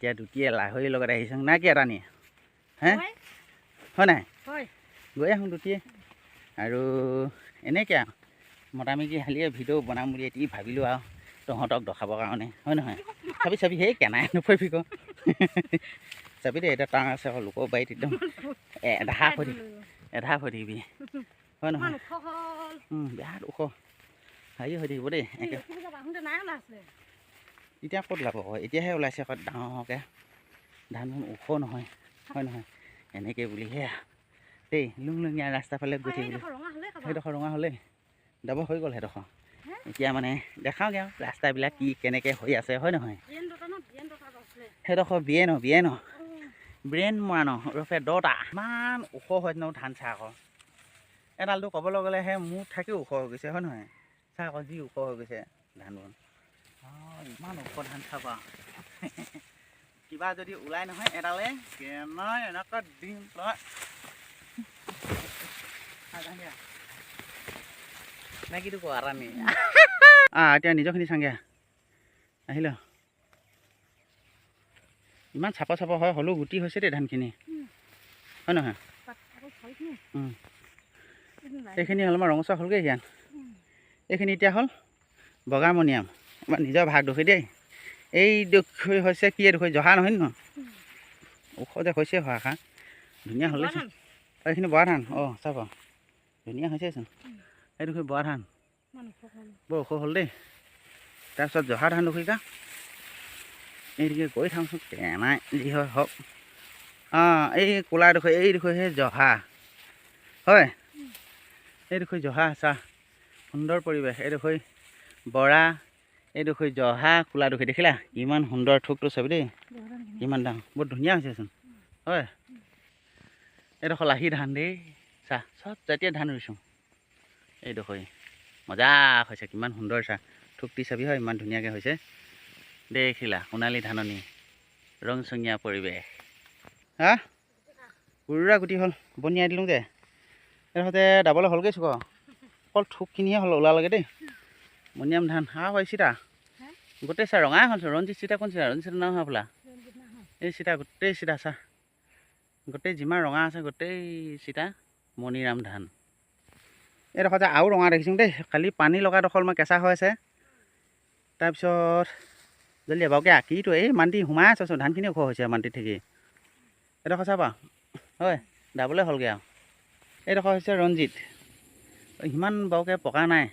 এতিয়া দুটিয়ে লাহৰীৰ লগত আহিছোঁ না কি এটা নিয়ে হে হয় নাই গৈ আহোঁ দুটিয়ে আৰু এনেকৈ আৰু মতামিকি হালিয়ে ভিডিঅ' বনাম বুলি এটি ভাবিলোঁ আৰু তহঁতক দেখাবৰ কাৰণে হয় নহয় চাবি সেই কেনাই নপৰিবি ক চাবি দেই এতিয়া টান আছে আকৌ লোকৰ বাৰীত একদম এধা হৈ থাকিবি হয় নহয় বিৰাট ওখ হেৰি হৈ থাকিব দেই এতিয়া ক'ত ওলাব আকৌ এতিয়াহে ওলাইছে আকৌ ডাঙৰকৈ ধানবোৰ ওখ নহয় হয় নহয় এনেকৈ বুলিহে দেই লুংলুঙীয়া ৰাস্তাৰ ফালে গৈ থাকিবলৈ সেইডোখৰ ৰঙা হ'লেই যাব হৈ গ'ল সেইডোখৰ এতিয়া মানে দেখাওঁগৈ আৰু ৰাস্তাবিলাক কি কেনেকৈ হৈ আছে হয় নহয় সেইডোখৰ বিৰেণ মৰাণ ওৰফে দটা ইমান ওখ হয় ন ধান চাহ আকৌ এডালটো ক'বলৈ গ'লেহে মোৰ থাকিও ওখ হৈ গৈছে হয় নহয় চাহ আকৌ যি ওখ হৈ গৈছে ধানবোৰ ইমান ওখ ধান চাব কিবা যদি ওলাই নহয় এডালে কেনাই এনেকুৱা দিম তই নাকিটো কোৱা ৰাণী এতিয়া নিজৰখিনি চাংগে আহিল ইমান চাপৰ হয় হ'লেও গুটি হৈছে দেই ধানখিনি হয় নহয় এইখিনি হ'ল আমাৰ ৰঙচুৱা হ'লগৈ সিয়ান এইখিনি এতিয়া হ'ল বগামণিয়াম আমাৰ নিজৰ ভাগ দোষী দেই এই দোষী হৈছে কি দোষী জহা নহয় ন ওখ যে হৈছে হোৱা ধুনীয়া হ'লেচোন এইখিনি বৰা ধান চাব ধুনীয়া হৈছেচোন এইডোখৰ বৰা ধান বৰ ওখ হ'ল দেই তাৰপিছত জহা ধান দোষিকা এইদিকে গৈ থাকোঁচোন কেনাই যি হয় হওক এই ক'লাডোখৰ এইডোখৰ সেই জহা হয় এইডোখৰ জহা চাহ সুন্দৰ পৰিৱেশ এইডোখৰ বৰা এইডোখৰ জহা ক'লাডোখৰ দেখিলা ইমান সুন্দৰ ঠোকটো চাবি দেই ইমান দাম বৰ ধুনীয়া হৈছেচোন হয় এইডোখৰ লাহি ধান দেই চাহ চব জাতীয় ধান ৰুইছোঁ এইডোখৰ মজা হৈছে কিমান সুন্দৰ চাহ ঠোকটি চাবি হয় ইমান ধুনীয়াকৈ হৈছে দেখিলা সোণালী ধাননি ৰংচঙীয়া পৰিৱেশ পুৰা গুটি হ'ল বনিয়াই দিলোঁ যে এইডোখৰতে দাবলৈ হ'লগৈ চোক অকল ঠোকখিনিহে হ'ল ওলালগে দেই মণিয়াম ধান হয় চিতা গোটেই চাহ ৰঙাই হ'লচোন ৰঞ্জিত চিতা কোন চিতা ৰঞ্জিত চিতা নহয় হ'বলা এই চিতা গোটেই চিতা চাহ গোটেই যিমান ৰঙা আছে গোটেই চিতা মণিৰাম ধান এইডোখৰ যে আৰু ৰঙা দেখিছোঁ দেই খালি পানী লগাডোখৰ মই কেঁচা হৈ আছে তাৰপিছত জলদি এবাৰকে আঁকিটো এই মান্তি সোমাই আছোঁচোন ধানখিনি ওখ হৈছে মান্তিত থাকি এইডোখৰ চাবা হয় দাবলৈ হ'লগৈ আৰু এইডোখৰ হৈছে ৰঞ্জিত সিমান বাৰুকৈ পকা নাই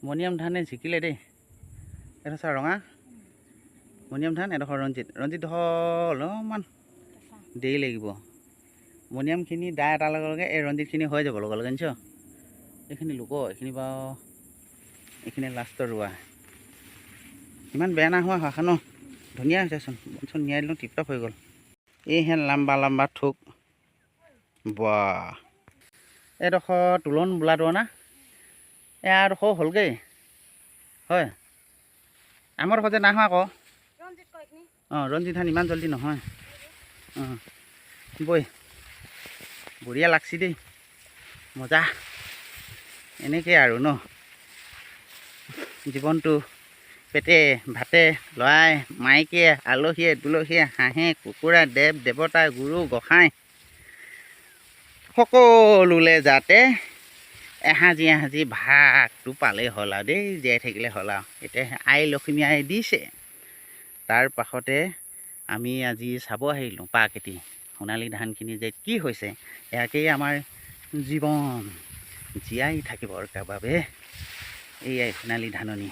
মণিৰাম ধানে জিকিলে দেই এইডোখৰ চা ৰঙা মণিৰাম ধান এডোখৰ ৰঞ্জিতডোখৰ অলপমান দেৰি লাগিব মণিৰামখিনি দা এটাৰ লগে লগে এই ৰঞ্জিতখিনি হৈ যাব লগে নিছ এইখিনি লোকৰ এইখিনি বাৰু এইখিনি লাষ্টৰ ৰোৱা ইমান বেয়া নোহোৱা হয় ন ধুনীয়া হৈছেচোন বনচোন নিয়াই দিলোঁ টিপটপ হৈ গ'ল এইহেন লাম্বা ঠোক বাহ এইডোখৰ তোলন বোলাটো না এডোখৰ হ'লগৈ হয় আমাৰ ডোখৰ যে নাহোৱা আকৌ ৰঞ্জিত ধান ইমান জল্দি নহয় বৈ বঢ়িয়া লাগছি দেই মজা এনেকৈ আৰু ন জীৱনটো পেটে ভাতে লৰাই মাইকীয়ে আলহীয়ে দুলহীয়ে হাঁহে কুকুৰা দেৱ দেৱতা গুৰু গোসাঁই সকলোলৈ যাতে এসাঁজি ভাগটো পালেই হ'ল আৰু দেই জীয়াই থাকিলে হ'ল আৰু এতিয়া আই লক্ষ্মী আই দিছে তাৰ পাছতে আমি আজি চাব আহিলোঁ পাকেটি সোণালী ধানখিনি যে কি হৈছে ইয়াকেই আমাৰ জীৱন জীয়াই থাকিবৰ বাবে এইয়াই সোণালী ধাননি